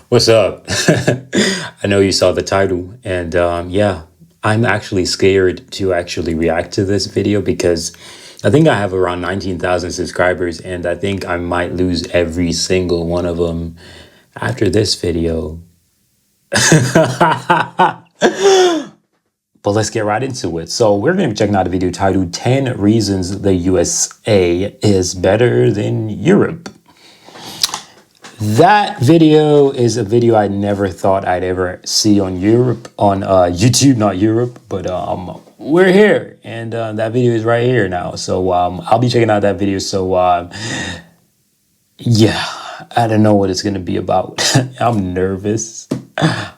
What's up? I know you saw the title, and yeah, I'm actually scared to actually react to this video because I think I have around 19,000 subscribers, and I think I might lose every single one of them after this video. But let's get right into it. So we're going to be checking out a video titled 10 Reasons the USA is Better Than Europe. That video is a video I never thought I'd ever see on YouTube, not Europe, but we're here, and that video is right here now. So I'll be checking out that video. So yeah, I don't know what it's gonna be about. I'm nervous.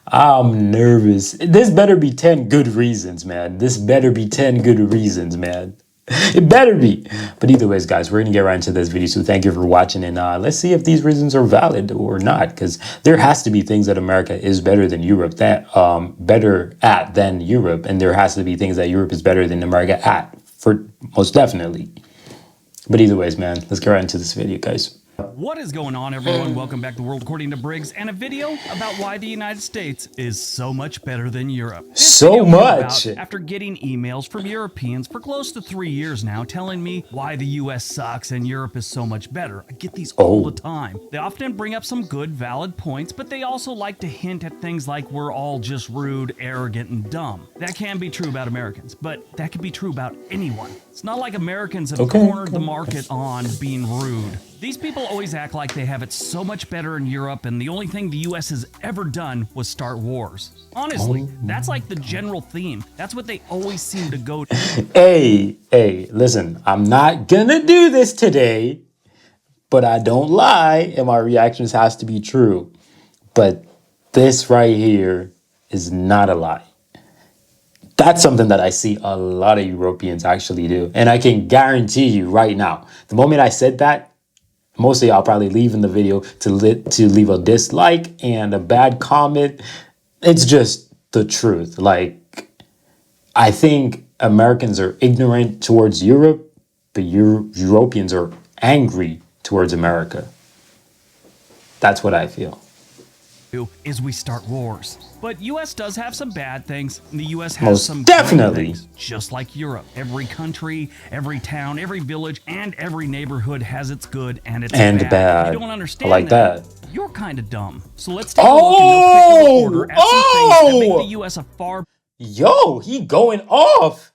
I'm nervous. This better be 10 good reasons, man. This better be 10 good reasons, man. It better be. But either ways, guys, we're going to get right into this video. So thank you for watching. And let's see if these reasons are valid or not. Because there has to be things that America is better than Europe, better at than Europe. And there has to be things that Europe is better than America at, for most definitely. But either ways, man, let's get right into this video, guys. What is going on, everyone? Welcome back to World According to Briggs, and a video about why the United States is so much better than Europe. So much! After getting emails from Europeans for close to 3 years now telling me why the US sucks and Europe is so much better. I get these all the time. They often bring up some good, valid points, but they also like to hint at things like we're all just rude, arrogant, and dumb. That can be true about Americans, but that could be true about anyone. It's not like Americans have cornered the market on being rude. These people always act like they have it so much better in Europe, and the only thing the US has ever done was start wars. Honestly, that's like the general theme. That's what they always seem to go to. Hey, listen, I'm not gonna do this today, but I don't lie, and my reactions has to be true. But this right here is not a lie. That's something that I see a lot of Europeans actually do. And I can guarantee you right now, the moment I said that, most of y'all probably leave in the video to leave a dislike and a bad comment. It's just the truth. Like, I think Americans are ignorant towards Europe, but Europeans are angry towards America. That's what I feel. Is we start wars. But US does have some bad things, and the US has Most some definitely good things, just like Europe. Every country, every town, every village, and every neighborhood has its good and its bad. You don't understand I like that. You're kind of dumb. So let's take a look in no particular order at some things that make the US a far... Yo, he going off.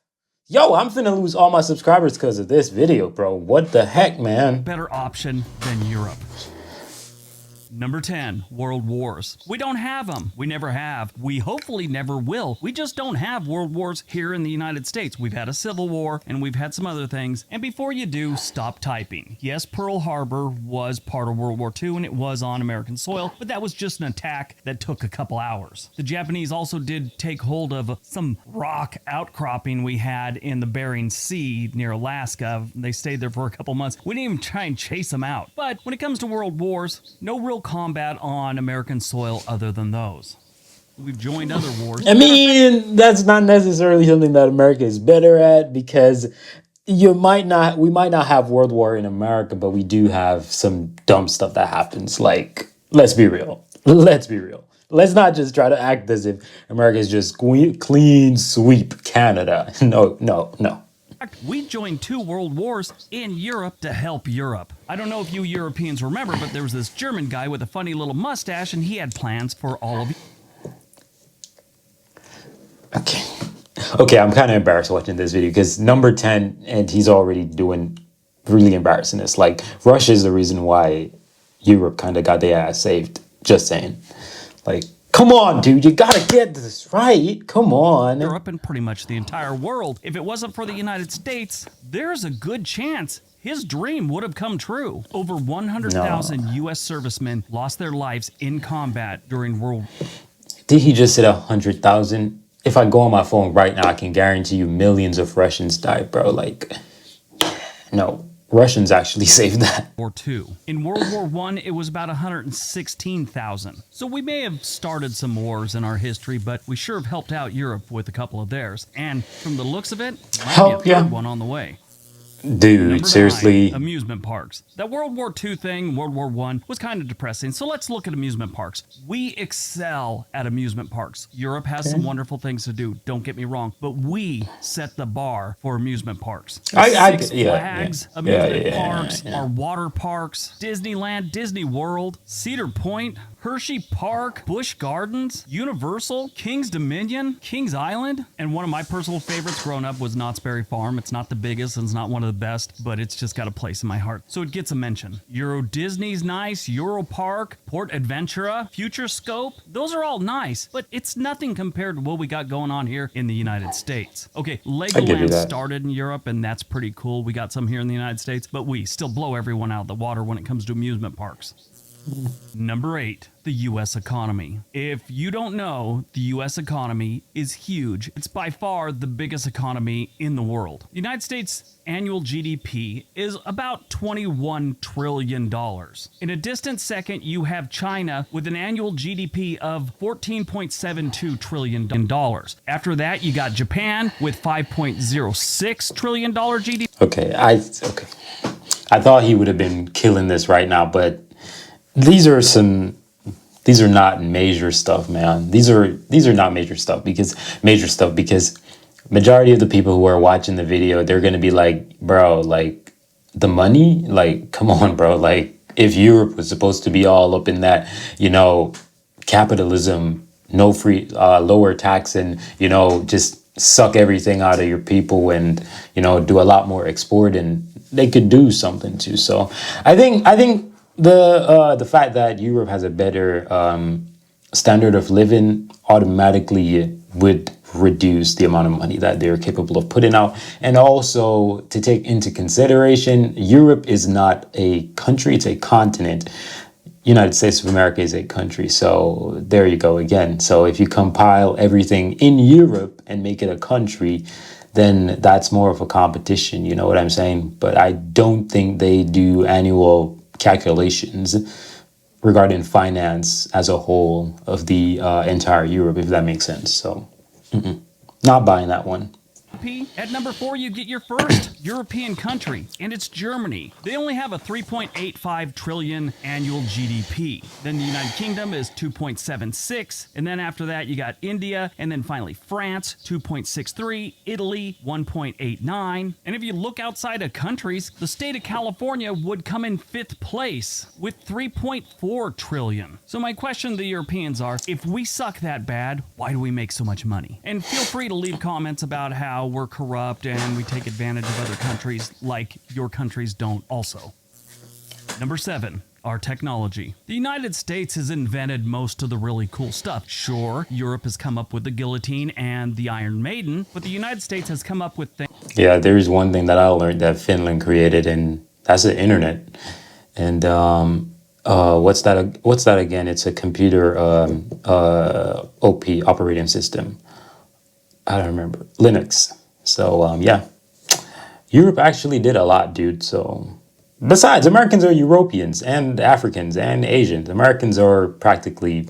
Yo, I'm finna lose all my subscribers because of this video, bro. What the heck, man? Better option than Europe. Number 10, World Wars. We don't have them. We never have. We hopefully never will. We just don't have world wars here in the United States. We've had a civil war and we've had some other things. And before you do, stop typing. Yes, Pearl Harbor was part of World War II and it was on American soil, but that was just an attack that took a couple hours. The Japanese also did take hold of some rock outcropping we had in the Bering Sea near Alaska. They stayed there for a couple months. We didn't even try and chase them out. But when it comes to world wars, no real combat on American soil other than those. We've joined other wars. I mean, that's not necessarily something that America is better at, because we might not have world war in America, but we do have some dumb stuff that happens. Like, let's be real. Let's be real. Let's not just try to act as if America is just clean sweep Canada. No. We joined 2 world wars in Europe to help Europe. I don't know if you Europeans remember, but there was this German guy with a funny little mustache, and he had plans for all of you. Okay, I'm kind of embarrassed watching this video because number 10, and he's already doing really embarrassing this. Like, Russia is the reason why Europe kind of got their ass saved. Just saying. Like, come on, dude, you gotta get this right. Come on. Europe and pretty much the entire world. If it wasn't for the United States, there's a good chance his dream would have come true. Over 100,000 U.S. servicemen lost their lives in combat during World War. Did he just say 100,000? If I go on my phone right now, I can guarantee you millions of Russians died, bro. Like, no. Russians actually saved that. War II. In World War I, it was about 116,000. So we may have started some wars in our history, but we sure have helped out Europe with a couple of theirs. And from the looks of it, might be a third one on the way. Dude, Number 9, seriously. amusement parks. That World War II thing, World War I, was kind of depressing, so let's look at amusement parks. We excel at amusement parks. Europe has some wonderful things to do, don't get me wrong, but we set the bar for amusement parks. Six Flags amusement parks, our water parks, Disneyland, Disney World, Cedar Point, Hershey Park, Busch Gardens, Universal, King's Dominion, Kings Island, and one of my personal favorites growing up was Knott's Berry Farm. It's not the biggest and it's not one of the best, but it's just got a place in my heart. So it gets a mention. Euro Disney's nice, Euro Park, Port Adventura, Future Scope, those are all nice, but it's nothing compared to what we got going on here in the United States. Okay, Legoland started in Europe and that's pretty cool. We got some here in the United States, but we still blow everyone out of the water when it comes to amusement parks. Number 8, the U.S. economy. If you don't know, the U.S. economy is huge. It's by far the biggest economy in the world. The United States annual GDP is about $21 trillion. In a distant second, you have China with an annual GDP of $14.72 trillion. After that, you got Japan with $5.06 trillion GDP. Okay, I thought he would have been killing this right now, but these are not major stuff, man. These are not major stuff because majority of the people who are watching the video, they're gonna be like, bro, like the money, like come on, bro. Like if Europe was supposed to be all up in that, capitalism, no free, lower tax, and just suck everything out of your people, and do a lot more export, and they could do something too. So I think the fact that Europe has a better standard of living automatically would reduce the amount of money that they're capable of putting out. And also to take into consideration, Europe is not a country, it's a continent. United States of America is a country. So there you go again. So if you compile everything in Europe and make it a country, then that's more of a competition, you know what I'm saying? But I don't think they do annual calculations regarding finance as a whole of the entire Europe, if that makes sense. So not buying that one. At number 4, you get your first European country, and it's Germany. They only have a 3.85 trillion annual GDP. Then the United Kingdom is 2.76, and then after that you got India, and then finally France, 2.63, Italy, 1.89. And if you look outside of countries, the state of California would come in 5th place with 3.4 trillion. So my question to the Europeans are, if we suck that bad, why do we make so much money? And feel free to leave comments about how we're corrupt and we take advantage of other countries like your countries don't also. Number 7, our technology. The United States has invented most of the really cool stuff. Sure, Europe has come up with the guillotine and the Iron Maiden, but the United States has come up with things. Yeah, there is one thing that I learned that Finland created, and that's the internet. And what's that again? It's a computer operating system. I don't remember. Linux. So, yeah. Europe actually did a lot, dude. So, besides, Americans are Europeans and Africans and Asians. Americans are practically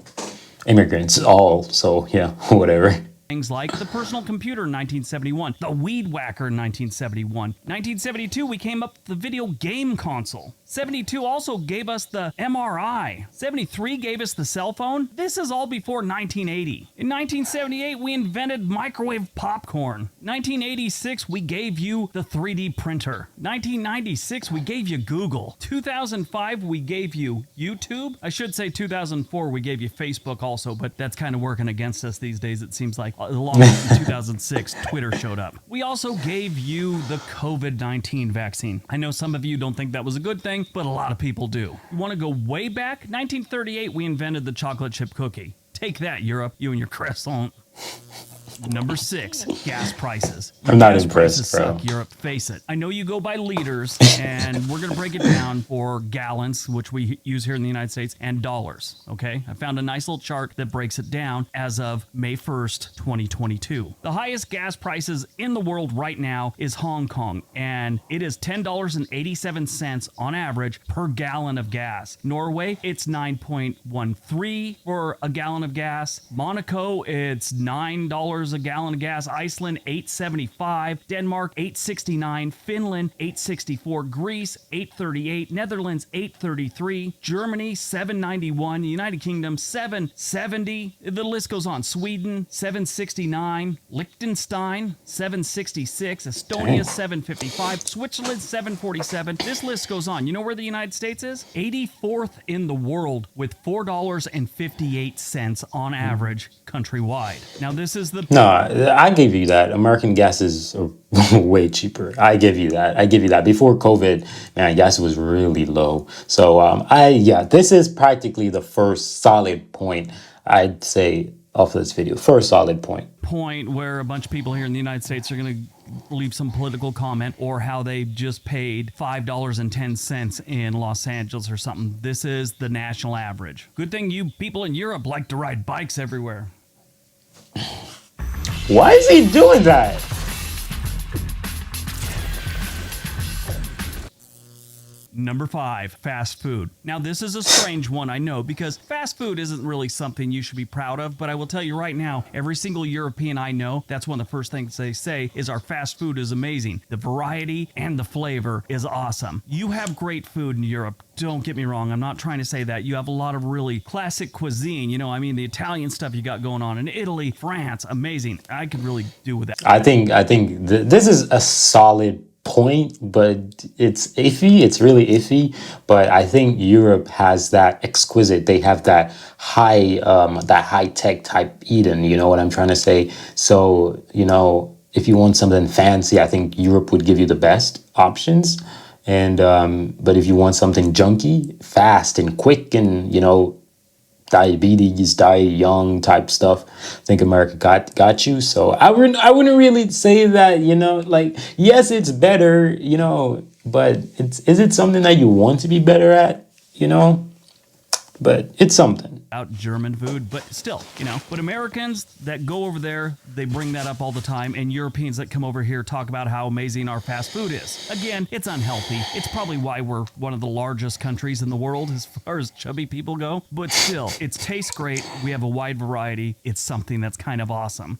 immigrants all. So, yeah, whatever. Things like the personal computer in 1971, the Weed Whacker in 1971. 1972, we came up with the video game console. 72 also gave us the MRI. 73 gave us the cell phone. This is all before 1980. In 1978, we invented microwave popcorn. 1986, we gave you the 3D printer. 1996, we gave you Google. 2005, we gave you YouTube. I should say 2004, we gave you Facebook also, but that's kind of working against us these days, it seems like. Along with in 2006, Twitter showed up. We also gave you the COVID-19 vaccine. I know some of you don't think that was a good thing, but a lot of people do. You want to go way back? 1938, we invented the chocolate chip cookie. Take that, Europe, you and your croissant. Number 6, gas prices. I'm not impressed, bro. Suck, Europe, face it. I know you go by liters, and we're going to break it down for gallons, which we use here in the United States, and dollars, okay? I found a nice little chart that breaks it down as of May 1st, 2022. The highest gas prices in the world right now is Hong Kong, and it is $10.87 on average per gallon of gas. Norway, it's 9.13 for a gallon of gas. Monaco, it's $9 a gallon of gas. Iceland, $8.75. Denmark, $8.69. Finland, $8.64. Greece, $8.38. Netherlands, $8.33. Germany, $7.91. United Kingdom, $7.70. The list goes on. Sweden, $7.69. Liechtenstein, $7.66. Estonia, Dang. $7.55. Switzerland, $7.47. This list goes on. You know where the United States is? 84th in the world with $4.58 on average countrywide. Now, this is the No, I give you that. American gas is way cheaper. I give you that. I give you that. Before COVID, man, gas was really low. So, yeah, this is practically the first solid point I'd say of this video. First solid point. point where a bunch of people here in the United States are going to leave some political comment or how they just paid $5.10 in Los Angeles or something. This is the national average. Good thing you people in Europe like to ride bikes everywhere. Why is he doing that? Number 5, fast food. Now, this is a strange one, I know, because fast food isn't really something you should be proud of, but I will tell you right now, every single European I know, that's one of the first things they say is our fast food is amazing. The variety and the flavor is awesome. You have great food in Europe. Don't get me wrong, I'm not trying to say that. You have a lot of really classic cuisine, you know, I mean, the Italian stuff you got going on in Italy, France, amazing. I could really do with that. I think this is a solid point, but it's iffy. It's really iffy. But I think Europe has that exquisite. They have that high tech type Eden. You know what I'm trying to say? So if you want something fancy, I think Europe would give you the best options. And but if you want something junky, fast and quick, and diabetes, die young type stuff, I think America got you. So I wouldn't really say that, like, yes, it's better, but is it something that you want to be better at, but it's something. Out German food, but still, but Americans that go over there, they bring that up all the time, and Europeans that come over here talk about how amazing our fast food is. Again, it's unhealthy. It's probably why we're one of the largest countries in the world as far as chubby people go, but still, it tastes great. We have a wide variety. It's something that's kind of awesome.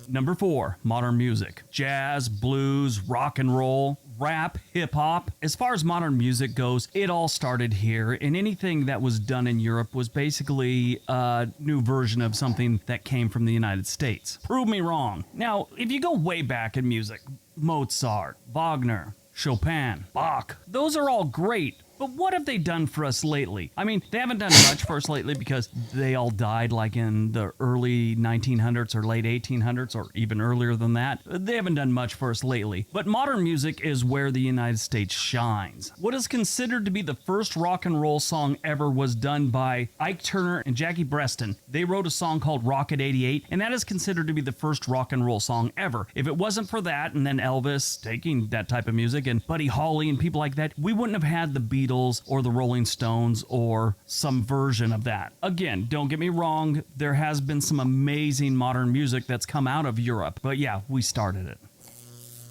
Number 4, modern music. Jazz, blues, rock and roll, rap, hip-hop. As far as modern music goes, it all started here, and anything that was done in Europe was basically a new version of something that came from the United States. Prove me wrong. Now, if you go way back in music, Mozart, Wagner, Chopin, Bach, those are all great. But what have they done for us lately? I mean, they haven't done much for us lately because they all died like in the early 1900s or late 1800s or even earlier than that. They haven't done much for us lately. But modern music is where the United States shines. What is considered to be the first rock and roll song ever was done by Ike Turner and Jackie Preston. They wrote a song called Rocket 88, and that is considered to be the first rock and roll song ever. If it wasn't for that, and then Elvis taking that type of music, and Buddy Holly and people like that, we wouldn't have had the Beatles or the Rolling Stones or some version of that. Again, don't get me wrong, there has been some amazing modern music that's come out of Europe, but yeah, we started it.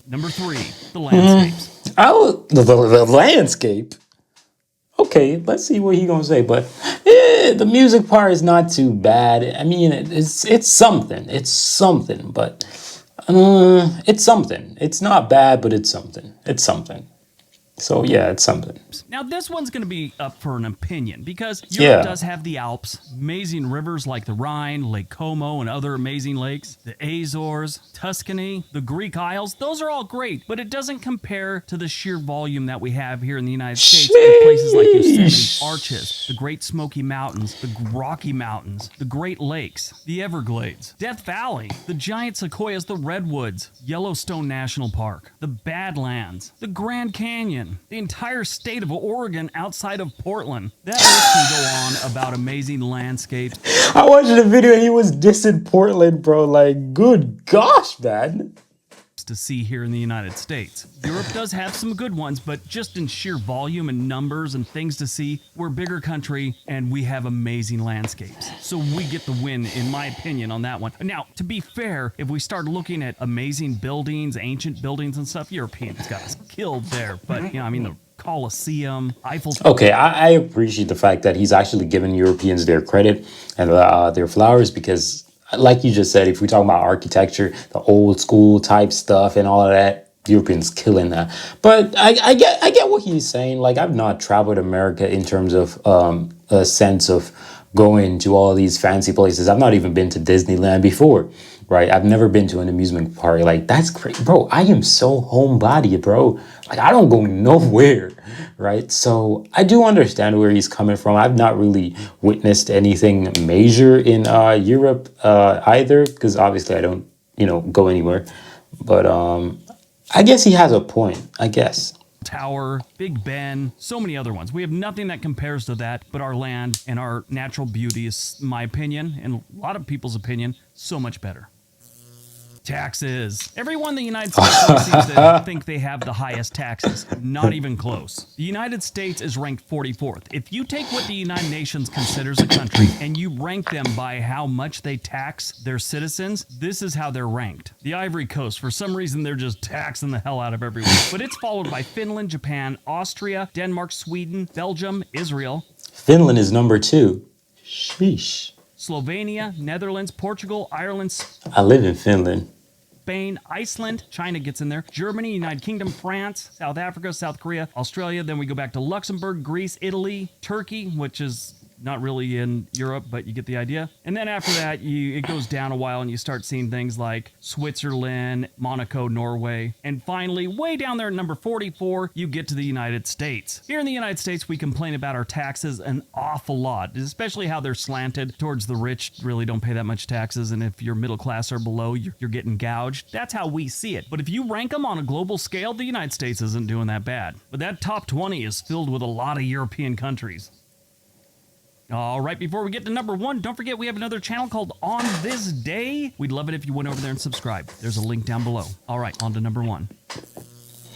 Number 3, the landscapes. The landscape. Okay, let's see what he gonna say. But the music part is not too bad. I mean, it's something. It's something, but it's something. It's not bad, but it's something. It's something. So yeah, it's something. Now this one's going to be up for an opinion because Europe does have the Alps, amazing rivers like the Rhine, Lake Como, and other amazing lakes, the Azores, Tuscany, the Greek Isles. Those are all great, but it doesn't compare to the sheer volume that we have here in the United States with places like Yosemite, Arches, the Great Smoky Mountains, the Rocky Mountains, the Great Lakes, the Everglades, Death Valley, the giant sequoias, the Redwoods, Yellowstone National Park, the Badlands, the Grand Canyon, the entire state of Oregon outside of Portland. That list can go on about amazing landscapes. I watched the video and he was dissing Portland, bro. Like, good gosh, man. To see here in the United States. Europe does have some good ones, but just in sheer volume and numbers and things to see, we're a bigger country and we have amazing landscapes. So we get the win, in my opinion, on that one. Now, to be fair, if we start looking at amazing buildings, ancient buildings and stuff, Europeans got us killed there. But, the Colosseum, Eiffel Tower. Okay, I appreciate the fact that he's actually giving Europeans their credit and their flowers because like you just said, if we talk about architecture, the old school type stuff and all of that, Europeans killing that. But I get what he's saying. Like I've not traveled America in terms of a sense of going to all these fancy places. I've not even been to Disneyland before, right? I've never been to an amusement park. Like that's great, bro. I am so homebody, bro. Like I don't go nowhere, right? So I do understand where he's coming from. I've not really witnessed anything major in Europe either, because obviously I don't, go anywhere. But I guess he has a point. I guess. Tower, Big Ben, so many other ones. We have nothing that compares to that, but our land and our natural beauty is, in my opinion, and a lot of people's opinion, so much better. Taxes. Everyone in the United States seems to think they have the highest taxes. Not even close. The United States is ranked 44th. If you take what the United Nations considers a country and you rank them by how much they tax their citizens, this is how they're ranked. The Ivory Coast, for some reason, they're just taxing the hell out of everyone. But it's followed by Finland, Japan, Austria, Denmark, Sweden, Belgium, Israel. Finland is number 2. Sheesh. Slovenia, Netherlands, Portugal, Ireland. I live in Finland. Spain, Iceland, China gets in there, Germany, United Kingdom, France, South Africa, South Korea, Australia. Then we go back to Luxembourg, Greece, Italy, Turkey, which is not really in Europe, but you get the idea. And then after that, it goes down a while and you start seeing things like Switzerland, Monaco, Norway. And finally, way down there at number 44, you get to the United States. Here in the United States, we complain about our taxes an awful lot, especially how they're slanted towards the rich. Really don't pay that much taxes. And if you're middle class or below, you're getting gouged. That's how we see it. But if you rank them on a global scale, the United States isn't doing that bad. But that top 20 is filled with a lot of European countries. All right, before we get to number 1, don't forget we have another channel called On This Day. We'd love it if you went over there and subscribed. There's a link down below. All right, on to number 1.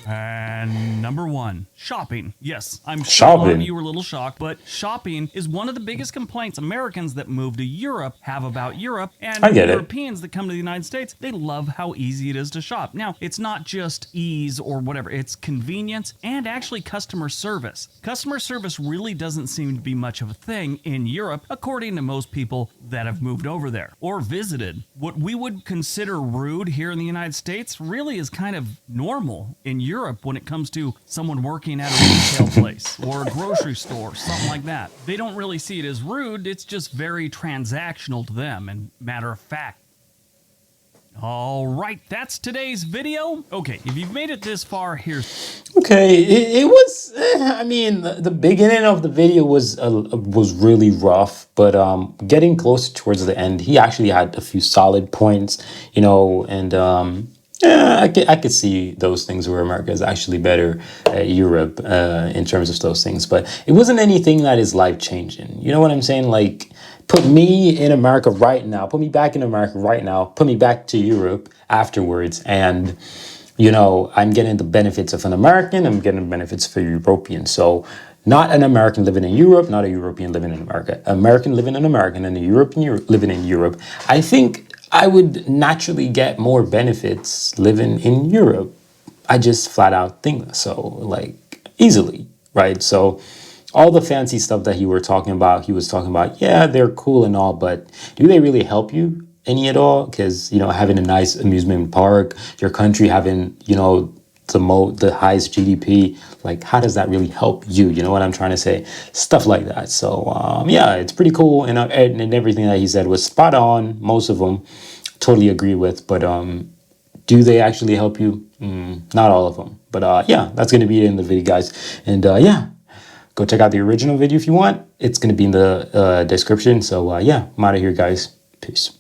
And number 1, shopping. Yes, I'm sure a lot of you were a little shocked, but shopping is one of the biggest complaints Americans that move to Europe have about Europe. And Europeans that come to the United States, they love how easy it is to shop. Now, it's not just ease or whatever. It's convenience and actually customer service. Customer service really doesn't seem to be much of a thing in Europe, according to most people that have moved over there or visited. What we would consider rude here in the United States really is kind of normal in Europe when it comes to someone working at a retail place or a grocery store, something like that. They don't really see it as rude. It's just very transactional to them and matter of fact. All right, that's today's video. Okay, if you've made it this far, here's... Okay, it was, I mean, the beginning of the video was really rough, but getting closer towards the end, he actually had a few solid points, and yeah, I could see those things where America is actually better at Europe in terms of those things, but it wasn't anything that is life-changing. You know what I'm saying? Like, put me in America right now, put me back in America right now, put me back to Europe afterwards, and, I'm getting the benefits of an American, I'm getting the benefits for European. So not an American living in Europe, not a European living in America. American living in America and a European living in Europe. I think I would naturally get more benefits living in Europe. I just flat out think so, like easily, right? So all the fancy stuff that he was talking about, yeah, they're cool and all, but do they really help you any at all? Because, having a nice amusement park, your country having, the highest GDP, like how does that really help you? You know what I'm trying to say? Stuff like that. So yeah, it's pretty cool, and everything that he said was spot on. Most of them totally agree with, but do they actually help you? Not all of them, but yeah, that's gonna be it in the video, guys. And yeah, go check out the original video if you want. It's gonna be in the description. So yeah, I'm out of here, guys. Peace.